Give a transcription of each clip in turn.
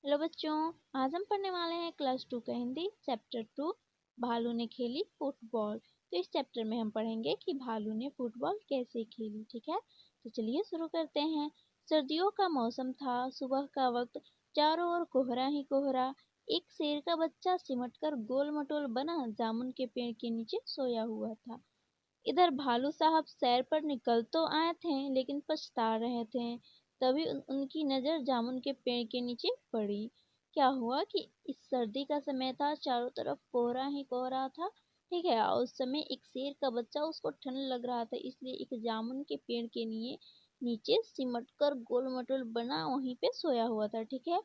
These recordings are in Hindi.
हेलो बच्चों, आज हम पढ़ने वाले हैं क्लास 2 का हिंदी चैप्टर 2 भालू ने खेली फुटबॉल। तो इस चैप्टर में हम पढ़ेंगे कि भालू ने फुटबॉल कैसे खेली। ठीक है, तो चलिए शुरू करते हैं। सर्दियों का मौसम था। सुबह का वक्त, चारों ओर कोहरा ही कोहरा। एक शेर का बच्चा सिमटकर गोल मटोल बना जामुन के पेड़ के नीचे सोया हुआ था। इधर भालू साहब सैर पर निकल तो आए थे लेकिन पछता रहे थे। तभी उनकी नजर जामुन के पेड़ के नीचे पड़ी। क्या हुआ कि इस सर्दी का समय था, चारों तरफ कोहरा ही कोहरा था। ठीक है, और उस समय एक शेर का बच्चा, उसको ठंड लग रहा था, इसलिए एक जामुन के पेड़ के लिए नीचे सिमट कर गोल मटोल बना वहीं पे सोया हुआ था। ठीक है,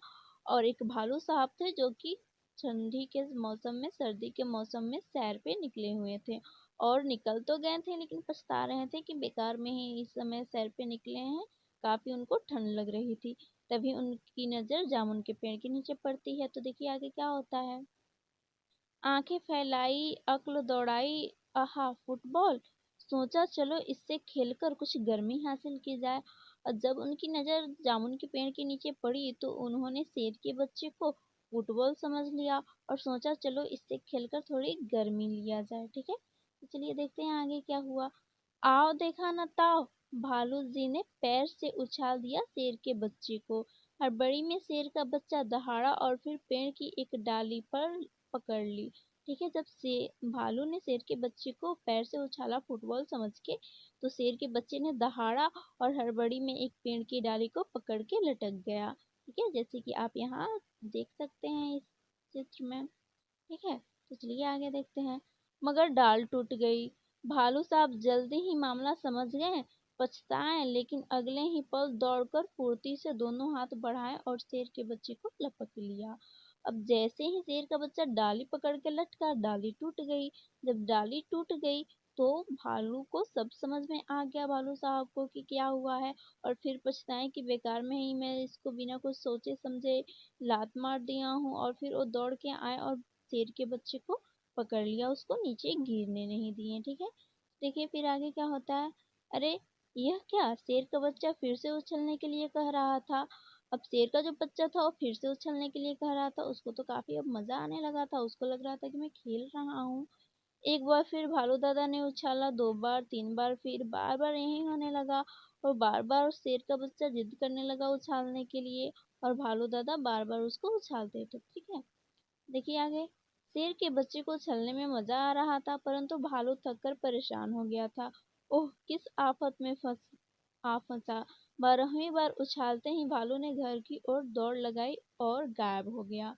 और एक भालू साहब थे जो कि ठंडी के मौसम में, सर्दी के मौसम में सैर पे निकले हुए थे। और निकल तो गए थे लेकिन पछता रहे थे कि बेकार में ही इस समय सैर पे निकले हैं। काफी उनको ठंड लग रही थी। तभी उनकी नजर जामुन के पेड़ के नीचे पड़ती है। तो देखिए आगे क्या होता है। आंखें फैलाई, अक्ल दौड़ाई, आहा फुटबॉल, सोचा चलो इससे खेलकर कुछ गर्मी हासिल की जाए। और जब उनकी नजर जामुन के पेड़ के नीचे पड़ी तो उन्होंने शेर के बच्चे को फुटबॉल समझ लिया और सोचा चलो इससे खेलकर थोड़ी गर्मी लिया जाए। ठीक है, तो चलिए देखते हैं आगे क्या हुआ। आओ देखा न ताओ, भालू जी ने पैर से उछाल दिया शेर के बच्चे को। हड़बड़ी में शेर का बच्चा दहाड़ा और फिर पेड़ की एक डाली पर पकड़ ली। ठीक है, जब से भालू ने शेर के बच्चे को पैर से उछाला फुटबॉल समझ के, तो शेर के बच्चे ने दहाड़ा और हड़बड़ी में एक पेड़ की डाली को पकड़ के लटक गया। ठीक है, जैसे कि आप यहाँ देख सकते हैं इस चित्र में। ठीक है, तो चलिए आगे देखते हैं। मगर डाल टूट गई। भालू साहब जल्दी ही मामला समझ गए। पछताए लेकिन अगले ही पल दौड़कर फुर्ती से दोनों हाथ बढ़ाए और शेर के बच्चे को लपक लिया। अब जैसे ही शेर का बच्चा डाली पकड़ के लटका, डाली टूट गई। जब डाली टूट गई तो भालू को सब समझ में आ गया, भालू साहब को, कि क्या हुआ है। और फिर पछताए कि बेकार में ही मैं इसको बिना कुछ सोचे समझे लात मार दिया हूँ। और फिर वो दौड़ के आए और शेर के बच्चे को पकड़ लिया, उसको नीचे गिरने नहीं दिए। ठीक है, देखिए फिर आगे क्या होता है। अरे यह क्या, शेर का बच्चा फिर से उछलने के लिए कह रहा था। अब शेर का जो बच्चा था वो फिर से उछलने के लिए कह रहा था। उसको तो काफी अब मजा आने लगा था, उसको लग रहा था कि मैं खेल रहा हूँ। एक बार फिर भालू दादा ने उछाला, दो बार, तीन बार, फिर बार बार यही होने लगा। और बार बार शेर का बच्चा जिद करने लगा उछालने के लिए, और भालू दादा बार बार उसको उछालते थे। ठीक है, देखिए आगे। शेर के बच्चे को उछलने में मजा आ रहा था, परंतु भालू थक कर परेशान हो गया था। ओह किस आफत में फंसा। 12वीं बार उछालते ही भालू ने घर की ओर दौड़ लगाई और गायब हो गया।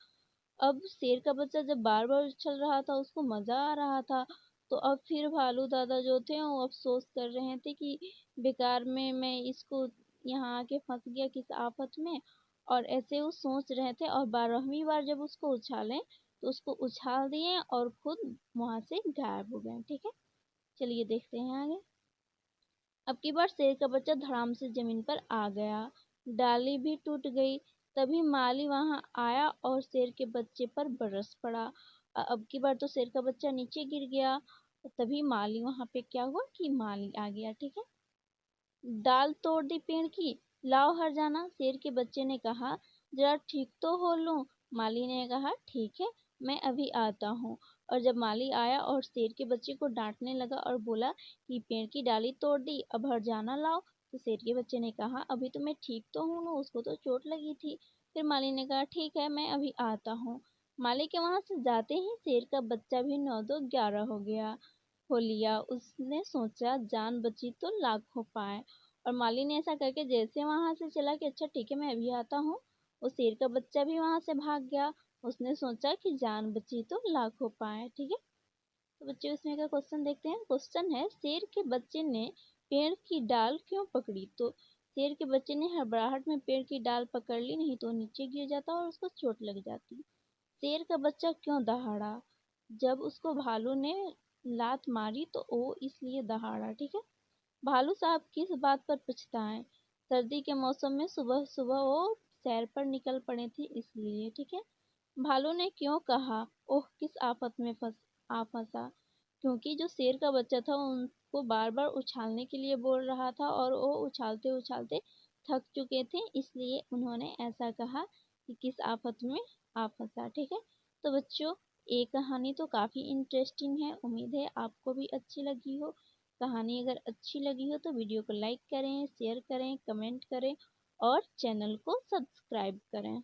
अब शेर का बच्चा जब बार बार उछल रहा था, उसको मजा आ रहा था। तो अब फिर भालू दादा जो थे वो अफसोस कर रहे थे कि बेकार में मैं इसको यहाँ आके फंस गया किस आफत में। और ऐसे वो सोच रहे थे, और 12वीं बार जब उसको उछाले तो उसको उछाल दिए और खुद वहां से गायब हो गए। ठीक है, चलिए देखते हैं आगे। अब की बार शेर का बच्चा धड़ाम से जमीन पर आ गया। डाली भी टूट गई। तभी माली वहां आया और शेर के बच्चे पर बरस पड़ा। अब की बार तो शेर का बच्चा नीचे गिर गया। तभी माली वहां पे क्या हुआ कि माली आ गया। ठीक है, डाल तोड़ दी पेड़ की, लाओ हर जाना, शेर के बच्चे ने कहा। जरा ठीक तो हो लूं। माली ने कहा ठीक है, मैं अभी आता हूँ। और जब माली आया और शेर के बच्चे को डांटने लगा और बोला कि पेड़ की डाली तोड़ दी, अब हर जाना लाओ, तो शेर के बच्चे ने कहा अभी तो मैं ठीक तो हूँ ना, उसको तो चोट लगी थी। फिर माली ने कहा ठीक है, मैं अभी आता हूँ। माली के वहां से जाते ही शेर का बच्चा भी 9 2 11 हो लिया। उसने सोचा जान बची तो लाखों पाए। और माली ने ऐसा करके जैसे वहां से चला कि अच्छा ठीक है मैं अभी आता हूँ, वो शेर का बच्चा भी वहां से भाग गया। उसने सोचा कि जान बची तो लाखों पाए। ठीक है, तो बच्चे इसमें का क्वेश्चन देखते हैं। क्वेश्चन है, शेर के बच्चे ने पेड़ की डाल क्यों पकड़ी। तो शेर के बच्चे ने हड़बड़ाहट में पेड़ की डाल पकड़ ली, नहीं तो नीचे गिर जाता और उसको चोट लग जाती। शेर का बच्चा क्यों दहाड़ा। जब उसको भालू ने लात मारी तो वो इसलिए दहाड़ा। ठीक है, भालू साहब किस बात पर पछताएं। सर्दी के मौसम में सुबह सुबह वो सैर पर निकल पड़े थे इसलिए। ठीक है, भालू ने क्यों कहा ओह किस आफत में फंसा। क्योंकि जो शेर का बच्चा था उनको बार बार उछालने के लिए बोल रहा था और वो उछालते उछालते थक चुके थे, इसलिए उन्होंने ऐसा कहा कि किस आफत में आ फंसा। ठीक है, तो बच्चों ये कहानी तो काफ़ी इंटरेस्टिंग है, उम्मीद है आपको भी अच्छी लगी हो। कहानी अगर अच्छी लगी हो तो वीडियो को लाइक करें, शेयर करें, कमेंट करें और चैनल को सब्सक्राइब करें।